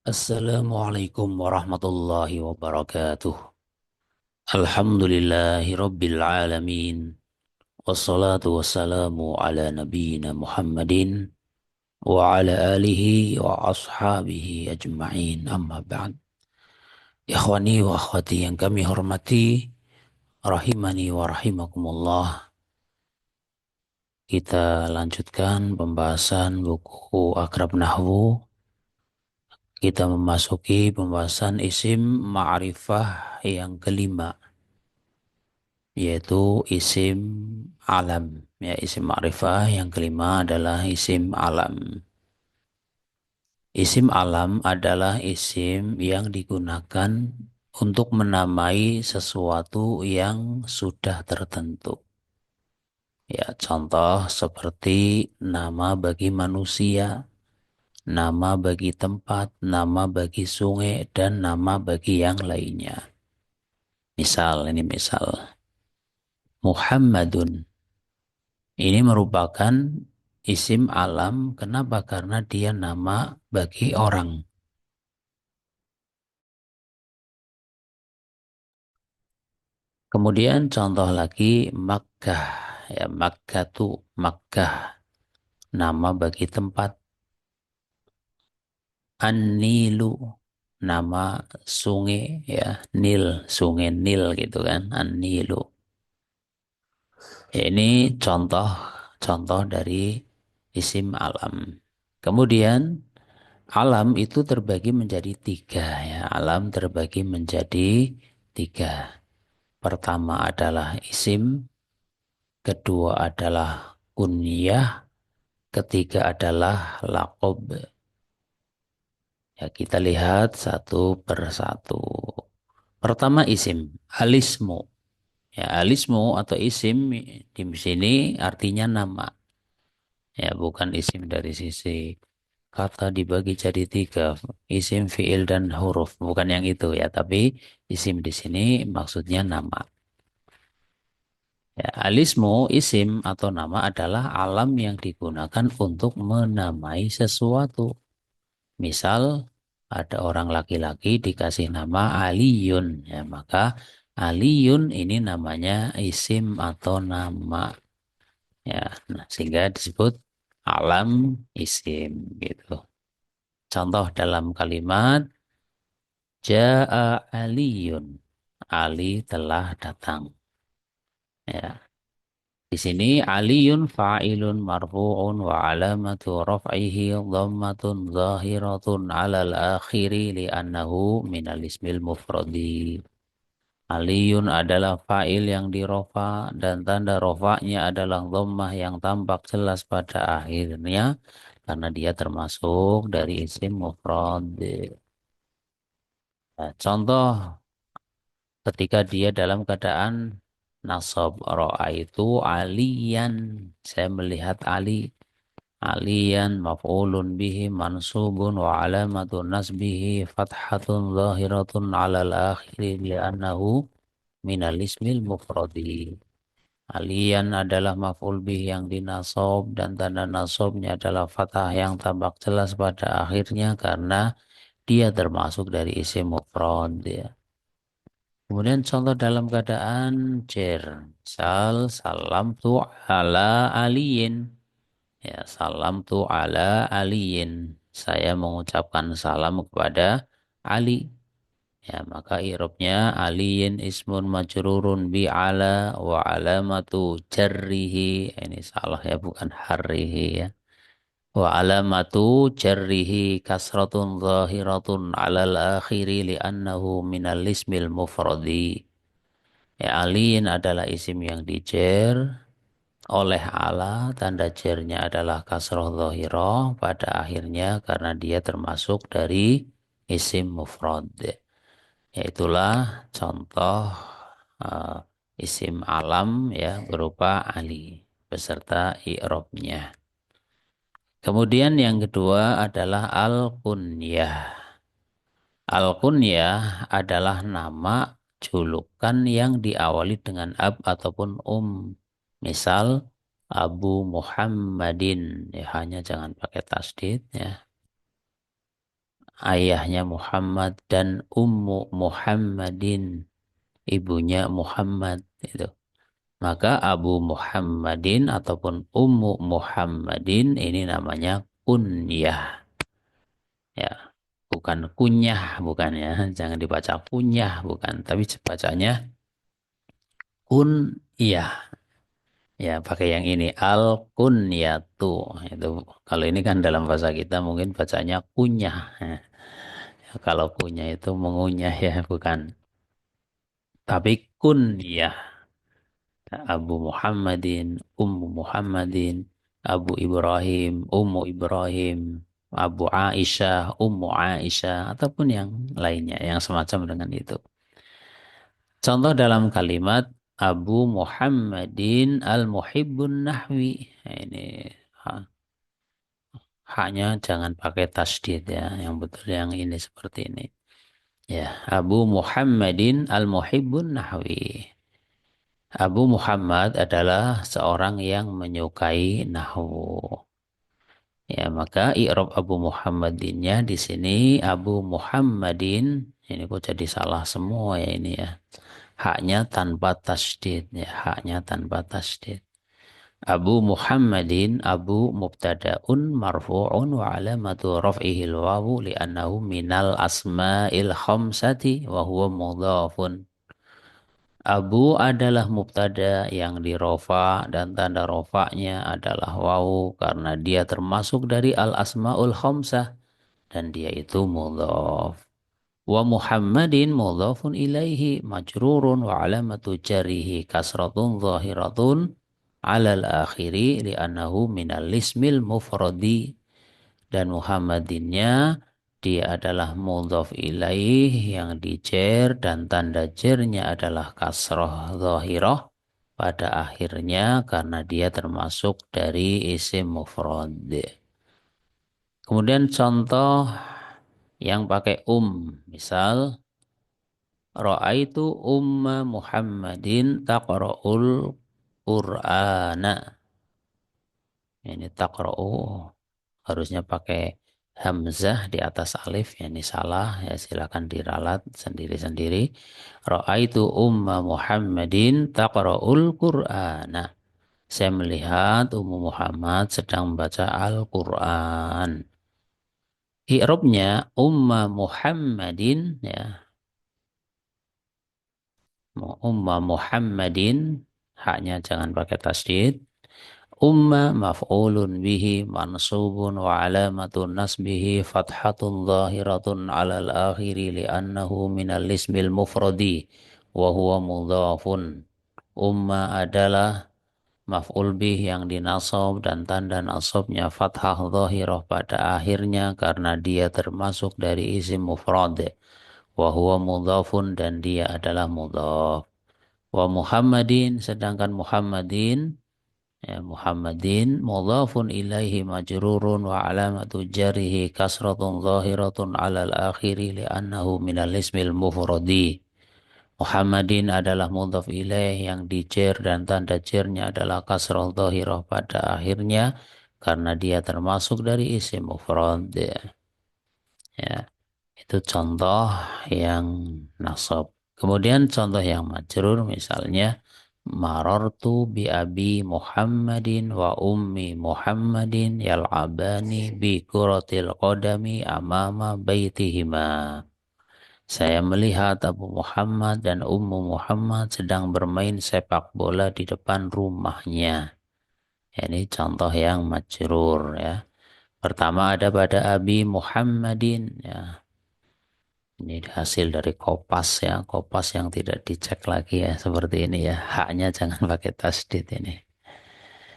Assalamualaikum warahmatullahi wabarakatuh. Alhamdulillahi rabbil alamin. Wassalatu wassalamu ala nabiyyina Muhammadin wa ala alihi wa ashabihi ajma'in amma ba'd. Ikhwani wa akhwati yang kami hormati, rahimani wa rahimakumullah. Kita lanjutkan pembahasan buku Akrab Nahwu. Kita memasuki pembahasan isim ma'rifah yang kelima, yaitu isim alam. Ya, isim ma'rifah yang kelima adalah isim alam. Isim alam adalah isim yang digunakan untuk menamai sesuatu yang sudah tertentu. Ya, contoh seperti nama bagi manusia, nama bagi tempat, nama bagi sungai, dan nama bagi yang lainnya. Ini misal. Muhammadun. Ini merupakan isim alam. Kenapa? Karena dia nama bagi orang. Kemudian contoh lagi Makkah. Ya, Makkah tu Makkah. Nama bagi tempat. An-Nilu. Nama sungai. Ya, Nil. Sungai Nil gitu kan. An-Nilu. Ya, ini contoh dari isim alam. Kemudian alam itu terbagi menjadi tiga ya. Alam terbagi menjadi tiga. Pertama adalah isim, kedua adalah kunyah, ketiga adalah laqab. Ya, kita lihat satu persatu. Pertama isim, alismu. Ya, alismu atau isim di sini artinya nama. Ya, bukan isim dari sisi kata dibagi jadi tiga, isim, fiil, dan huruf. Bukan yang itu ya, tapi isim di sini maksudnya nama. Ya, alismu, isim atau nama adalah alam yang digunakan untuk menamai sesuatu. Misal, ada orang laki-laki dikasih nama Aliyun. Ya, maka Aliyun ini namanya isim atau nama. Ya, nah, sehingga disebut alam isim gitu. Contoh dalam kalimat Ja'a Aliyun. Ali telah datang. Ya. Di sini Aliyun fa'ilun marfu'un wa alamatu raf'ihi dhammatun zahiratun 'alal akhiri li'annahu minal ismil mufradi. Aliyun adalah fa'il yang dirofa dan tanda rofa'nya adalah dhammah yang tampak jelas pada akhirnya karena dia termasuk dari isim mufrad. Nah, contoh ketika dia dalam keadaan nasab, ro'a itu aliyan, saya melihat Ali. Aliyan maf'ulun bihi mansubun wa alamatun nasbihi fathatun zahiratun alal akhiri li'annahu minal ismil mufradi. Aliyan adalah maf'ul bihi yang dinasab dan tanda nasabnya adalah fathah yang tampak jelas pada akhirnya karena dia termasuk dari isim mufrad ya. Kemudian contoh dalam keadaan cer. Salam tu ala aliyin. Ya, salam tu ala aliyin. Saya mengucapkan salam kepada Ali. Ya, maka i'rabnya aliyin ismun majrurun bi ala wa alamatu jarrihi. Ini salah ya, bukan harrihi ya. Wa alamatu jarrihi kasratun zahiratun alal akhiri li'annahu minal ismil mufradi. Ya, alin adalah isim yang dijer oleh ala, tanda jernya adalah kasroh zahirah pada akhirnya karena dia termasuk dari isim mufrad. Yaitulah contoh eh, isim alam ya berupa ali beserta i'robnya. Kemudian yang kedua adalah al-kunyah. Al-kunyah adalah nama julukan yang diawali dengan ab ataupun Misal Abu Muhammadin, ya hanya jangan pakai tasdid ya. ayahnya Muhammad dan ummu Muhammadin, ibunya Muhammad itu. Maka Abu Muhammadin ataupun Ummu Muhammadin ini namanya kunyah. Ya, bukan kunyah, bukan ya. Jangan dibaca kunyah, bukan. Tapi bacanya kunyah. Ya, pakai yang ini al kunyatu. Itu kalau ini kan dalam bahasa kita mungkin bacanya kunyah. Ya, kalau kunyah itu mengunyah ya, bukan. Tapi kunyah. Abu Muhammadin, Ummu Muhammadin, Abu Ibrahim, Ummu Ibrahim, Abu Aisyah, Ummu Aisyah, ataupun yang lainnya yang semacam dengan itu. Contoh dalam kalimat Abu Muhammadin al-Muhibbun Nahwi. Nah, ini haknya jangan pakai tasdid ya, yang betul yang ini seperti ini. Ya, Abu Muhammadin al-Muhibbun Nahwi. Abu Muhammad adalah seorang yang menyukai nahwu. Ya, maka i'rab Abu Muhammadinnya di sini Abu Muhammadin ini kok jadi salah semua ya ini ya. Haknya tanpa tasdid ya, haknya tanpa tasdid. Abu Muhammadin Abu mubtada'un marfu'un wa alamatu raf'ihil wawu li'annahu minal asma'il khamsati wa huwa mudhafun. Abu adalah mubtada yang dirofa dan tanda rofanya adalah wawu karena dia termasuk dari al-asmaul khamsah dan dia itu mudhaf. Wa Muhammadin mudhafun ilaihi majrurun wa alamatu jarihi kasratun zahiratun alal akhiri li'annahu minal ismil mufradi dan Muhammadinnya dia adalah mudhaf ilaih yang dijer dan tanda jernya adalah kasroh zahirah pada akhirnya karena dia termasuk dari isim mufrad. Kemudian contoh yang pakai misal ra'aitu umma Muhammadin taqra'ul Qur'ana. Ini taqra'u harusnya pakai hamzah di atas alif, ya ini salah ya, silakan diralat sendiri-sendiri. Ra'aitu umma Muhammadin taqra'ul Qur'ana. Saya melihat Ummu Muhammad sedang membaca Al-Qur'an. I'rabnya umma Muhammadin ya. Umma Muhammadin haknya jangan pakai tasdid. Umma maf'ulun bihi mansubun wa alamatun nasbihi fathatun zahiratun alal akhiri li'annahu minal ismil mufradi wa huwa mudhafun. Umma adalah maf'ul bih yang dinasab dan tanda nasabnya fathah zahirah pada akhirnya karena dia termasuk dari isim mufrad. Wa huwa mudhafun dan dia adalah mudhaf. Wa Muhammadin sedangkan Muhammadin ya, Muhammadin mudhafun ilaihi majrurun wa alamatu jarihi kasratun zahiratun alal akhiri li'annahu minal ismil mufradi. Muhammadin adalah mudhaf ilaih yang dijer dan tanda jernya adalah kasrah zahirah pada akhirnya karena dia termasuk dari isim mufrad. Ya, itu contoh yang nasab. Kemudian contoh yang majrur misalnya marartu bi abi Muhammadin wa ummi Muhammadin yal'abani bi kuratil qadami amama baitihima. Saya melihat Abu Muhammad dan Ummu Muhammad sedang bermain sepak bola di depan rumahnya. Ini contoh yang majrur ya. Pertama ada pada Abi Muhammadin ya. Ini hasil dari Kopas ya, Kopas yang tidak dicek lagi ya, seperti ini ya. Haknya jangan pakai tasdid ini.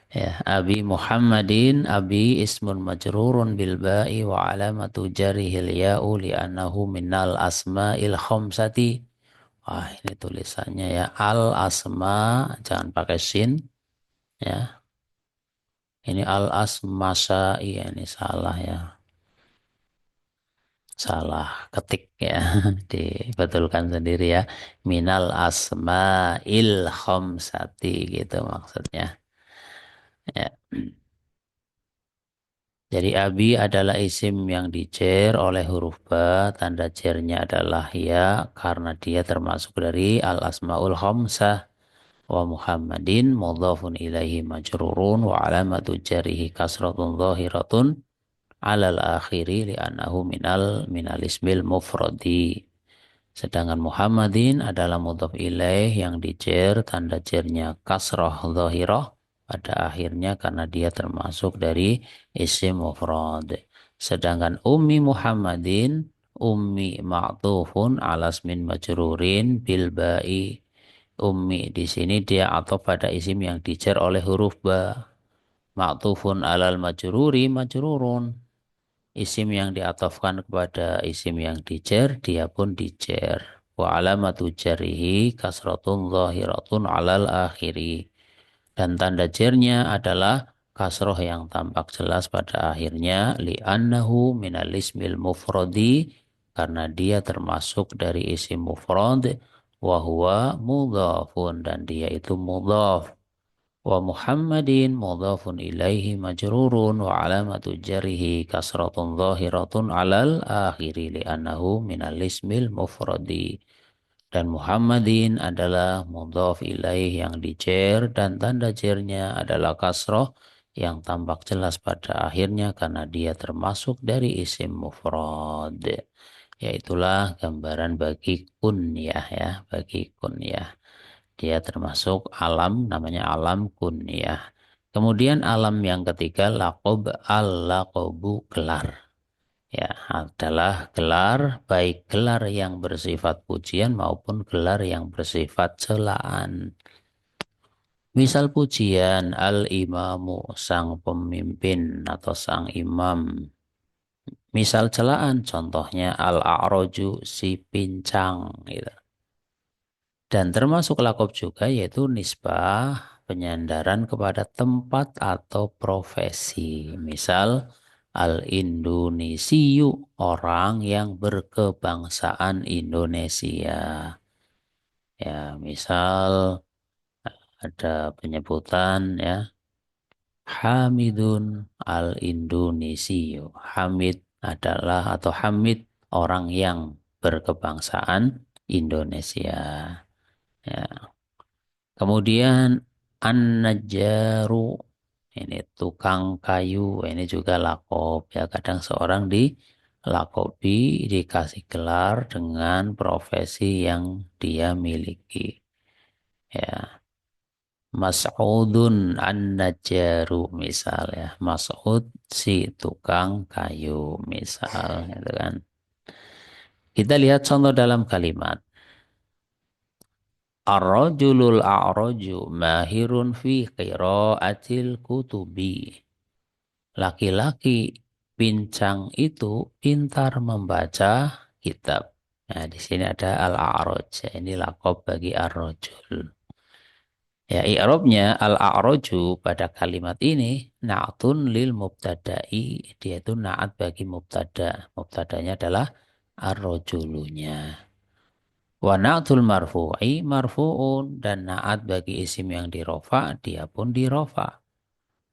Ya, Abi Muhammadin, Abi ismun majrurun bil ba'i wa alamatu jarihil ya'u li'annahu minnal asma'il khamsati. Wah, ini tulisannya ya, al asma, jangan pakai sin ya. Ini al asmasa, iya ini salah ya. Salah ketik ya, dibetulkan sendiri ya. Minal asma'il khamsati gitu maksudnya. Ya. Jadi abi adalah isim yang dijer oleh huruf ba, tanda jernya adalah ya karena dia termasuk dari al-asmaul khamsah. Wa Muhammadin mudhafun ilaihi majrurun wa alamatu jarihi kasratun zahiratun alal akhiri li'annahu minal ismil mufradi. Sedangkan Muhammadin adalah mudhaf ilaih yang dijer, tanda jernya kasrah zahirah pada akhirnya karena dia termasuk dari isim mufrad. Sedangkan Ummi Muhammadin, Ummi ma'tufun alas min majrurin bil ba'i. Ummi di sini dia atau pada isim yang dijer oleh huruf ba. Ma'tufun alal majruri majrurun. Isim yang diatofkan kepada isim yang dijer, dia pun dijer. Wa alamatu jarihi kasratun zahiratun alal akhiri. Dan tanda jernya adalah kasroh yang tampak jelas pada akhirnya li'annahu minal ismil mufradi karena dia termasuk dari isim mufrad wa huwa mudhafun dan dia itu mudhaf. Wa Muhammadin mudhafun ilaihi majrurun wa alamatu jarihi kasratun zahiratun alal akhiri li'annahu minal ismil mufradi. Dan Muhammadin adalah mudhaf ilaih yang dijer dan tanda jernya adalah kasroh yang tampak jelas pada akhirnya karena dia termasuk dari isim mufrad. Yaitulah gambaran bagi kunyah ya, bagi kunyah. Dia termasuk alam, namanya alam kunyah. Kemudian alam yang ketiga, lakob al-lakobu gelar. Ya, adalah gelar, baik gelar yang bersifat pujian maupun gelar yang bersifat celaan. Misal pujian, al-imamu, sang pemimpin atau sang imam. Misal celaan, contohnya al-a'roju, si pincang. Gitu. Dan termasuk lakop juga yaitu nisbah penyandaran kepada tempat atau profesi. Misal al-Indonesiu, orang yang berkebangsaan Indonesia. Ya, misal ada penyebutan ya Hamidun al-Indonesiu. Hamid adalah atau Hamid orang yang berkebangsaan Indonesia. Ya. Kemudian an-najjaru ini tukang kayu, ini juga lakop ya. Kadang seorang dilakopi dikasih gelar dengan profesi yang dia miliki. Ya, Mas'udun an-najjaru misal ya. Mas'ud si tukang kayu misal gitu kan. Kita lihat contoh dalam kalimat. Ar-rajulul a'raju mahirun fi qiraatil kutubi. Laki-laki pincang itu pintar membaca kitab. Nah, di sini ada al-a'raj. Ini lakob bagi ar-rajul. Ya, i'rabnya al-a'raju pada kalimat ini na'tun lil mubtada'i. Dia itu na'at bagi mubtada. Mubtadanya adalah ar-rajulunya. Wa na'tul marfu'i marfu'un dan na'at bagi isim yang dirofa dia pun dirofa.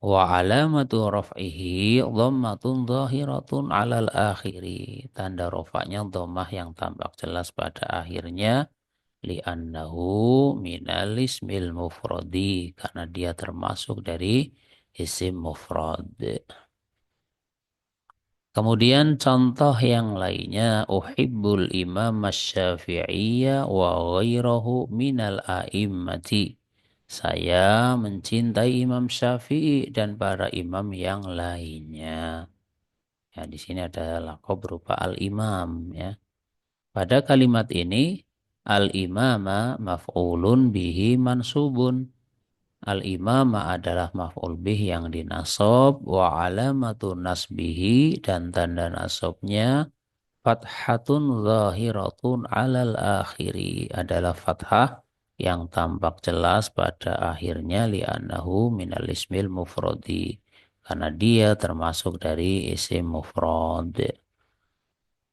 Wa alamatu raf'ihi dhammatun zahiratun alal akhiri. Tanda rofanya dhammah yang tampak jelas pada akhirnya li'annahu minal ismil mufradi karena dia termasuk dari isim mufrad. Kemudian contoh yang lainnya uhibbul imam asy-syafi'iyya wa ghairahu minal a'immati. Saya mencintai Imam Syafi'i dan para imam yang lainnya. Ya, di sini ada lakob berupa al-imam ya. Pada kalimat ini al-imama maf'ulun bihi mansubun. Al-imama adalah maf'ul bih yang dinasab wa alamatu nasbihi dan tanda nasabnya fathatun zahiratun alal akhiri adalah fathah yang tampak jelas pada akhirnya li'annahu minal ismil mufradi karena dia termasuk dari isim mufrad.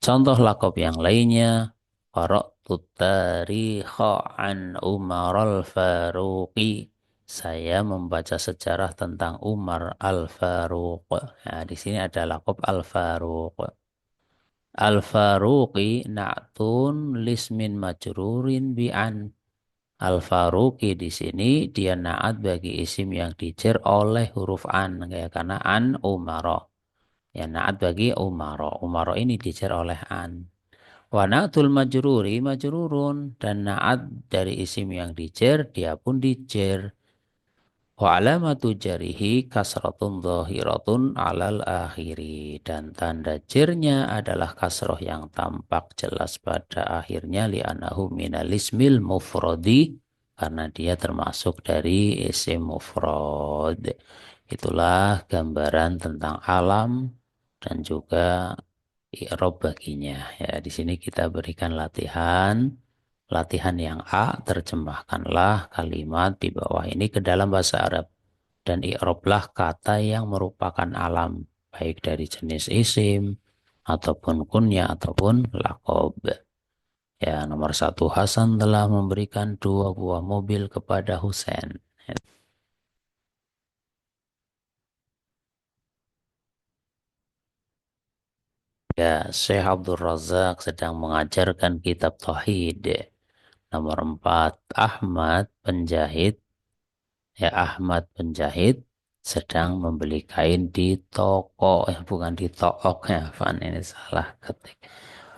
Contoh lakop yang lainnya qara'tu tarikha an Umar al-Faruqi. Saya membaca sejarah tentang Umar Al-Faruq. Nah, di sini ada laqab Al-Faruq. Al-Faruqi na'tun lismin majrurin bi'an. Al-Faruqi di sini dia naat bagi isim yang dijer oleh huruf an, ya, karena an Umaro. Ya, naat bagi Umaro. Umaro ini dijer oleh an. Wa na'tul majruri majrurun, dan naat dari isim yang dijer dia pun dijer. Wa alamatu jarihi kasratun zahiratun alal akhiri. Dan tanda jirnya adalah kasroh yang tampak jelas pada akhirnya li'anahu minal ismil mufrodi. Karena dia termasuk dari isim mufrod. Itulah gambaran tentang alam dan juga i'rab baginya. Ya, di sini kita berikan latihan. Latihan yang A, terjemahkanlah kalimat di bawah ini ke dalam bahasa Arab. Dan i'roblah kata yang merupakan alam, baik dari jenis isim, ataupun kunya, ataupun lakob. Ya, nomor satu, Hasan telah memberikan 2 buah mobil kepada Husain. Ya, Syekh Abdul Razak sedang mengajarkan kitab Tauhid. Nomor 4, Ahmad penjahit. Ya, Ahmad penjahit sedang membeli kain di toko, bukan di took ya, Van, ini salah ketik.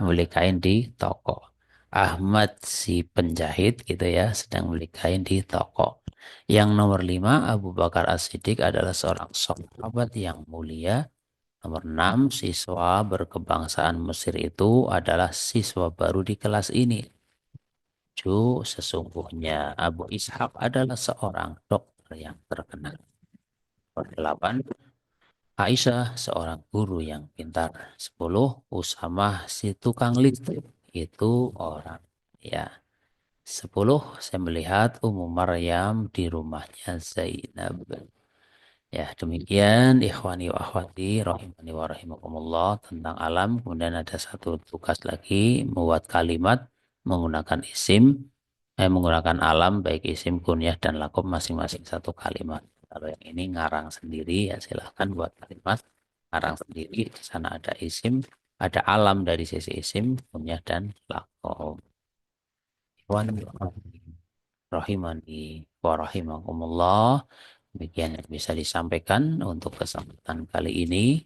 Membeli kain di toko. Ahmad si penjahit gitu ya, sedang beli kain di toko. Yang nomor 5, Abu Bakar As-Siddiq adalah seorang sahabat yang mulia. Nomor 6, siswa berkebangsaan Mesir itu adalah siswa baru di kelas ini. Sesungguhnya Abu Ishaq adalah seorang dokter yang terkenal. Nomor 8, Aisyah seorang guru yang pintar. 10, Usamah si tukang listrik itu orang. Ya, 10, saya melihat Ummu Maryam di rumahnya Zainab. Ya, demikian ikhwani wa akhwati rahimani wa rahimakumullah tentang alam. Kemudian ada satu tugas lagi, membuat kalimat menggunakan isim, menggunakan alam baik isim, kunyah dan lakob masing-masing satu kalimat. Kalau yang ini ngarang sendiri ya silahkan buat kalimat ngarang sendiri. Di sana ada isim, ada alam dari sisi isim, kunyah dan lakob. Ikhwani wa akhwati rahimani wa rahimakumullah. Demikian yang bisa disampaikan untuk kesempatan kali ini,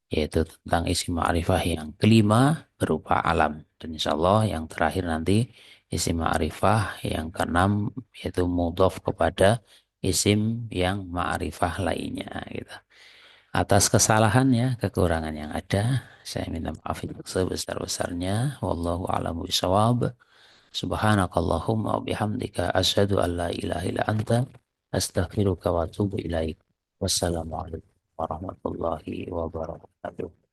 yaitu tentang isim ma'rifah yang kelima berupa alam. Dan insya Allah yang terakhir nanti isim ma'rifah yang keenam, yaitu mudhaf kepada isim yang ma'rifah lainnya. Gitu. Atas kesalahannya, kekurangan yang ada, saya minta maaf yang sebesar-besarnya. Wallahu a'lamu bishawab. Subhanakallahumma wa bihamdika asyhadu an la ilaha illa anta astaghfiruka wa atubu ilaik. Wassalamualaikum warahmatullahi wabarakatuh.